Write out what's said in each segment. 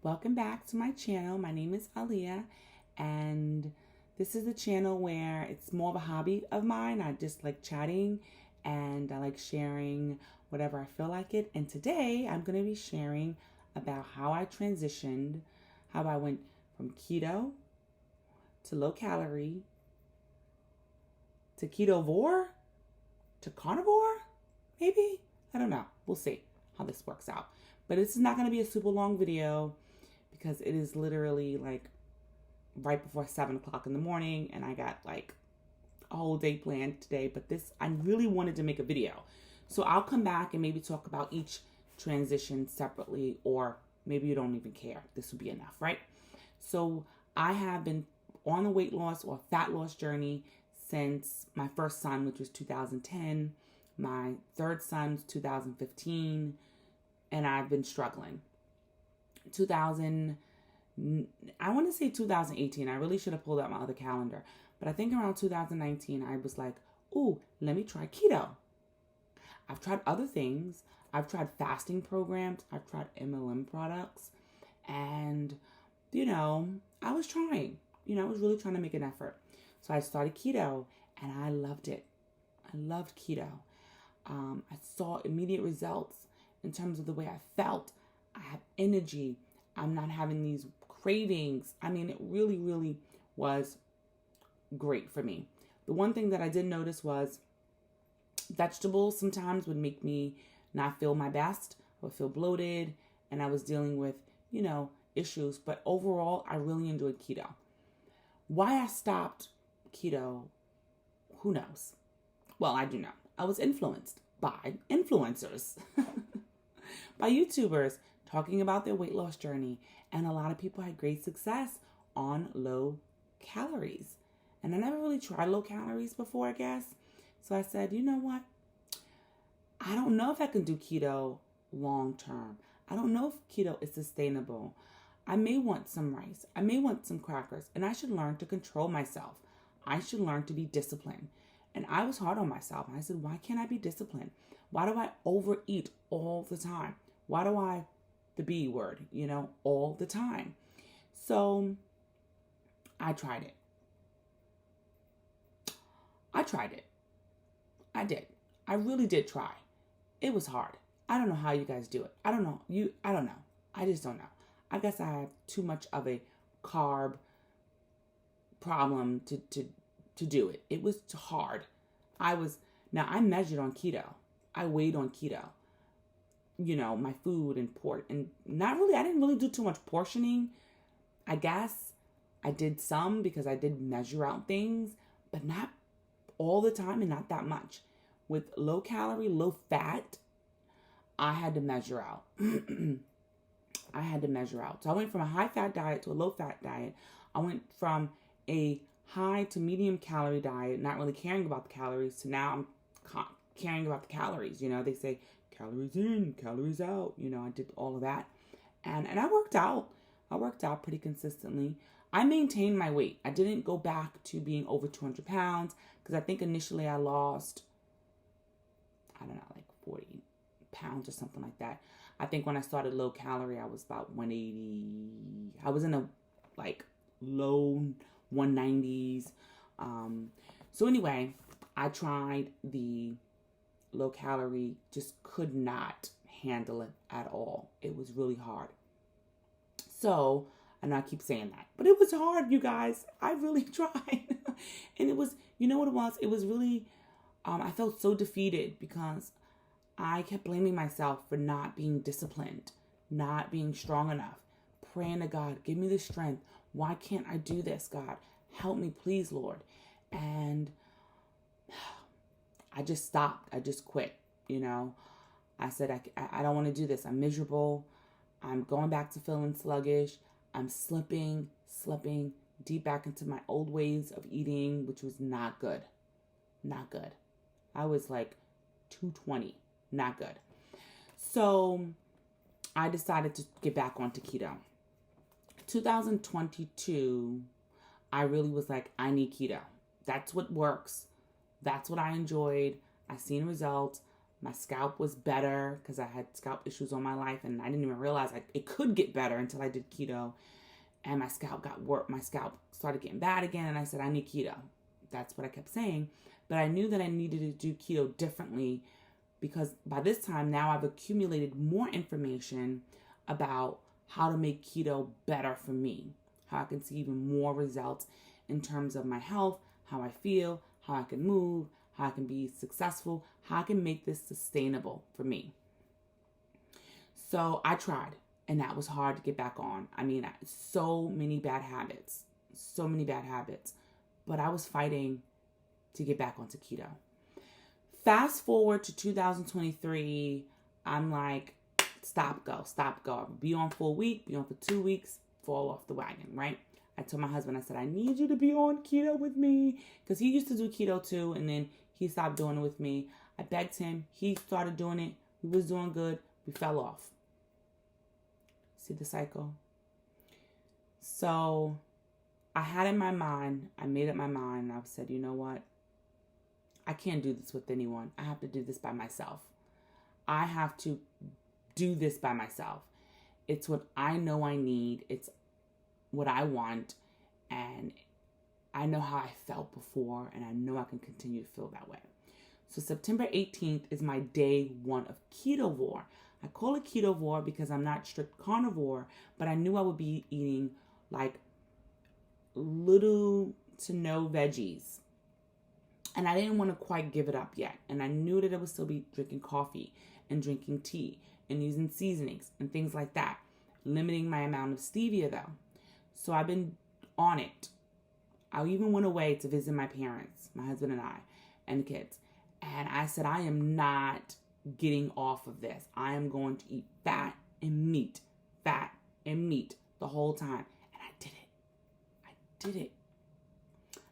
Welcome back to my channel. My name is Aliyah, and this is a channel where it's more of a hobby of mine. I just like chatting and I like sharing whatever I feel like it. And today I'm going to be sharing about how I transitioned, how I went from keto to low calorie to Ketovore to Carnivore, maybe? I don't know. We'll see how this works out. But this is not going to be a super long video because it is literally like right before 7 o'clock in the morning and I got like a whole day planned today. But I really wanted to make a video. So I'll come back and maybe talk about each transition separately, or maybe you don't even care. This will be enough, right? So I have been on a weight loss or fat loss journey since my first son, which was 2010. My third son was 2015. And I've been struggling. I want to say 2018. I really should have pulled out my other calendar. But I think around 2019, I was like, ooh, let me try keto. I've tried other things. I've tried fasting programs. I've tried MLM products. And, I was trying. I was really trying to make an effort. So I started keto, and I loved it. I loved keto. I saw immediate results. In terms of the way I felt, I have energy. I'm not having these cravings. I mean, it really, really was great for me. The one thing that I did notice was vegetables sometimes would make me not feel my best. I would feel bloated, and I was dealing with, issues. But overall, I really enjoyed keto. Why I stopped keto, who knows? Well, I do know. I was influenced by influencers. By YouTubers talking about their weight loss journey. And a lot of people had great success on low calories. And I never really tried low calories before, I guess. So I said, you know what? I don't know if I can do keto long term. I don't know if keto is sustainable. I may want some rice. I may want some crackers. And I should learn to control myself. I should learn to be disciplined. And I was hard on myself. And I said, why can't I be disciplined? Why do I overeat all the time? Why do I, the B word, all the time? So I tried it. I did. I really did try. It was hard. I don't know how you guys do it. I don't know. I don't know. I just don't know. I guess I have too much of a carb problem to do it. It was hard. Now I measured on keto. I weighed on keto. My food and pork, and I didn't really do too much portioning. I guess I did some because I did measure out things, but not all the time and not that much. With low calorie, low fat, I had to measure out. So I went from a high fat diet to a low fat diet. I went from a high to medium calorie diet, not really caring about the calories, to now I'm caring about the calories. They say calories in, calories out. I did all of that. And I worked out. I worked out pretty consistently. I maintained my weight. I didn't go back to being over 200 pounds because I think initially I lost, like 40 pounds or something like that. I think when I started low calorie, I was about 180. I was in a low 190s. So anyway, I tried the low calorie, just could not handle it at all. It was really hard. So, and I keep saying that, but it was hard, you guys. I really tried. And it was, what it was? It was really, I felt so defeated because I kept blaming myself for not being disciplined, not being strong enough, praying to God, give me the strength. Why can't I do this, God? Help me, please, Lord. And I just stopped. I just quit, I said, I don't want to do this. I'm miserable. I'm going back to feeling sluggish. I'm slipping deep back into my old ways of eating, which was not good. Not good. I was like 220. Not good. So I decided to get back onto keto. 2022, I really was like, I need keto. That's what works. That's what I enjoyed. I seen results. My scalp was better because I had scalp issues all my life, and I didn't even realize it could get better until I did keto. And my scalp got worse. My scalp started getting bad again, and I said, I need keto. That's what I kept saying. But I knew that I needed to do keto differently because by this time now I've accumulated more information about how to make keto better for me, how I can see even more results in terms of my health, how I feel, how I can move, how I can be successful, how I can make this sustainable for me. So I tried, and that was hard to get back on. I mean, so many bad habits, but I was fighting to get back onto keto. Fast forward to 2023, I'm like, stop, go. Be on for a week, be on for 2 weeks, fall off the wagon, right? I told my husband, I said, I need you to be on keto with me, because he used to do keto too, and then he stopped doing it with me. I begged him. He started doing it. We was doing good. We fell off. See the cycle? So I had in my mind, I made up my mind, and I said, you know what? I can't do this with anyone. I have to do this by myself. I have to do this by myself. It's what I know I need. It's what I want. And I know how I felt before, and I know I can continue to feel that way. So September 18th is my day 1 of Ketovore. I call it Ketovore because I'm not strict carnivore, but I knew I would be eating like little to no veggies. And I didn't want to quite give it up yet. And I knew that I would still be drinking coffee and drinking tea and using seasonings and things like that. Limiting my amount of stevia though. So I've been on it. I even went away to visit my parents, my husband and I, and the kids. And I said, I am not getting off of this. I am going to eat fat and meat the whole time. And I did it.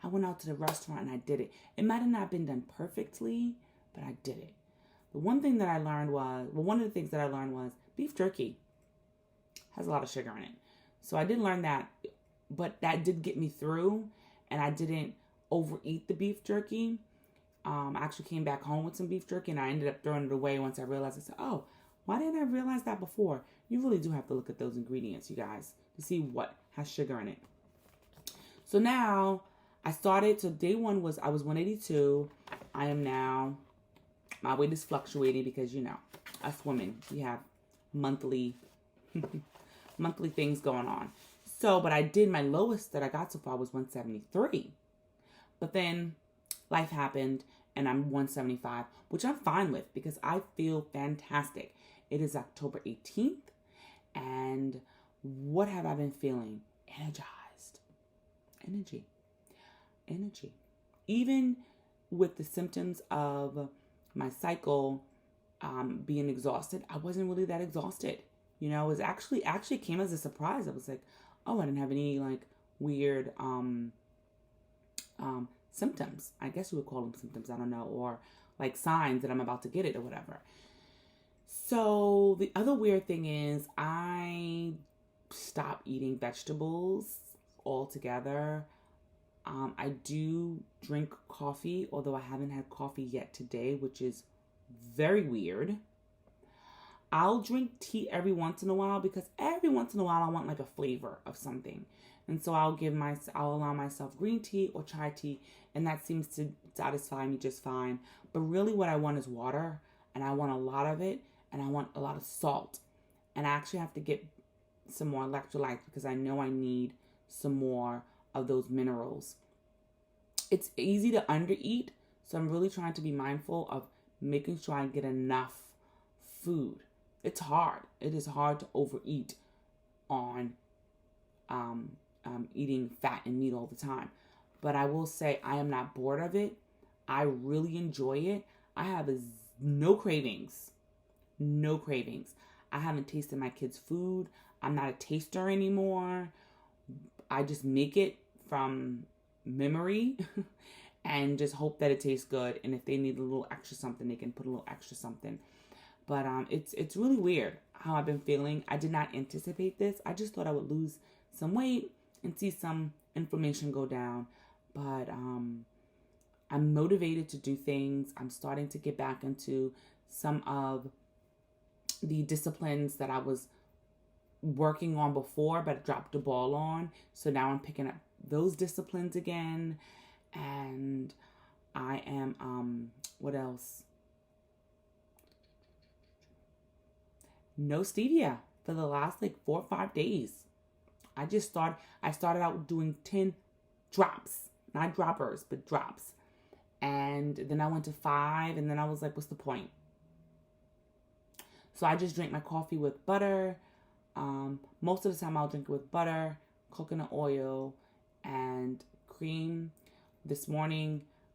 I went out to the restaurant and I did it. It might have not been done perfectly, but I did it. One of the things that I learned was beef jerky has a lot of sugar in it. So I did learn that, but that did get me through, and I didn't overeat the beef jerky. I actually came back home with some beef jerky, and I ended up throwing it away once I realized, I said, oh, why didn't I realize that before? You really do have to look at those ingredients, you guys, to see what has sugar in it. So now I started, so day 1 was, I was 182. I am now, my weight is fluctuating because, you know, us women, we have monthly things going on. So, but I did, my lowest that I got so far was 173. But then life happened and I'm 175, which I'm fine with because I feel fantastic. It is October 18th. And what have I been feeling? Energized. Energy. Even with the symptoms of my cycle being exhausted, I wasn't really that exhausted. You know, it was actually came as a surprise. I was like, oh, I didn't have any like weird symptoms. I guess you would call them symptoms. I don't know. Or like signs that I'm about to get it or whatever. So the other weird thing is I stopped eating vegetables altogether. I do drink coffee, although I haven't had coffee yet today, which is very weird. I'll drink tea every once in a while because every once in a while I want like a flavor of something. And so I'll allow myself green tea or chai tea, and that seems to satisfy me just fine. But really what I want is water, and I want a lot of it, and I want a lot of salt. And I actually have to get some more electrolytes because I know I need some more of those minerals. It's easy to undereat, so I'm really trying to be mindful of making sure I get enough food. It's hard. It is hard to overeat on eating fat and meat all the time. But I will say I am not bored of it. I really enjoy it. I have no cravings. I haven't tasted my kids' food. I'm not a taster anymore. I just make it from memory and just hope that it tastes good. And if they need a little extra something, they can put a little extra something. But it's really weird how I've been feeling. I did not anticipate this. I just thought I would lose some weight and see some inflammation go down. But I'm motivated to do things. I'm starting to get back into some of the disciplines that I was working on before but dropped the ball on. So now I'm picking up those disciplines again. And I am, what else? No stevia for the last like 4 or 5 days. I started out doing 10 drops, not droppers, but drops. And then I went to 5, and then I was like, what's the point? So I just drink my coffee with butter. Most of the time I'll drink it with butter, coconut oil, and cream.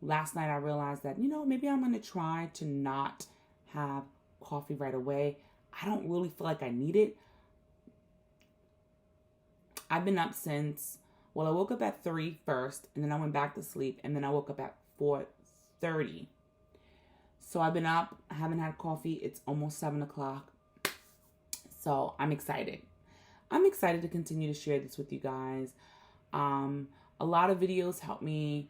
Last night I realized that, maybe I'm going to try to not have coffee right away. I don't really feel like I need it. I've been up since, I woke up at 3 first, and then I went back to sleep, and then I woke up at 4:30. So I've been up, I haven't had coffee. It's almost 7 o'clock. So I'm excited. I'm excited to continue to share this with you guys. A lot of videos help me.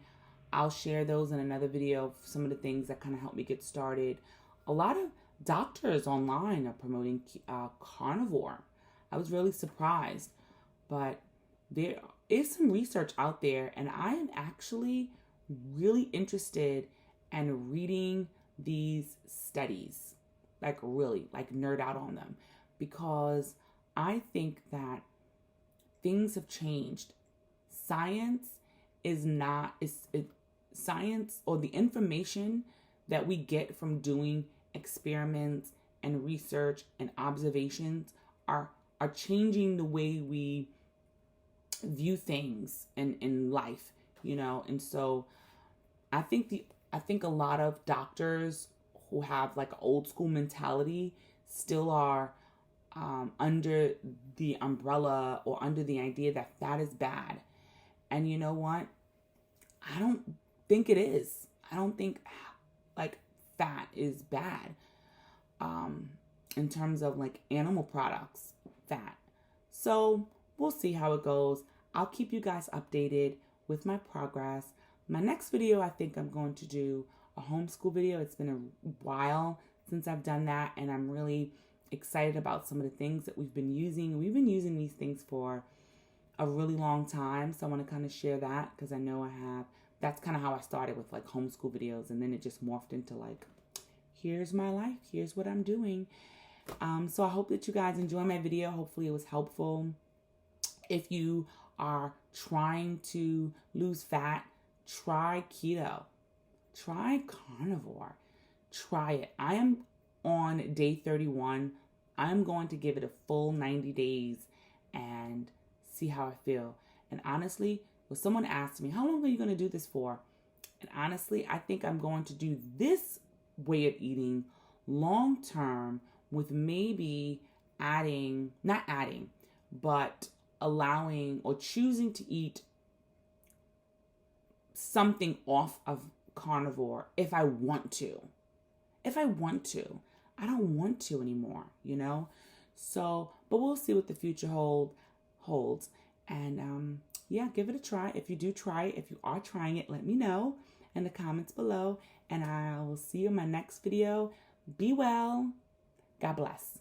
I'll share those in another video, some of the things that kind of help me get started. A lot of doctors online are promoting Carnivore. I was really surprised. But there is some research out there, and I am actually really interested in reading these studies, like really, like nerd out on them, because I think that things have changed. Science science, or the information that we get from doing experiments and research and observations are changing the way we view things in life, and so I think a lot of doctors who have like an old school mentality still are under the umbrella or under the idea that fat is bad. And you know what? I don't think it is. I don't think like fat is bad in terms of like animal products, fat. So we'll see how it goes. I'll keep you guys updated with my progress. My next video, I think I'm going to do a homeschool video. It's been a while since I've done that, and I'm really excited about some of the things that we've been using. We've been using these things for a really long time, so I want to kind of share that because I know that's kind of how I started with like homeschool videos, and then it just morphed into like, here's my life, here's what I'm doing. So I hope that you guys enjoy my video. Hopefully it was helpful. If you are trying to lose fat, try keto. Try carnivore. Try it. I am on day 31. I'm going to give it a full 90 days and see how I feel. And honestly, when someone asked me, how long are you going to do this for? And honestly, I think I'm going to do this way of eating long term, with maybe but allowing or choosing to eat something off of carnivore if I want to. If I want to. I don't want to anymore, So, but we'll see what the future holds. And yeah, give it a try. If you do try it, if you are trying it, let me know in the comments below. And I will see you in my next video. Be well. God bless.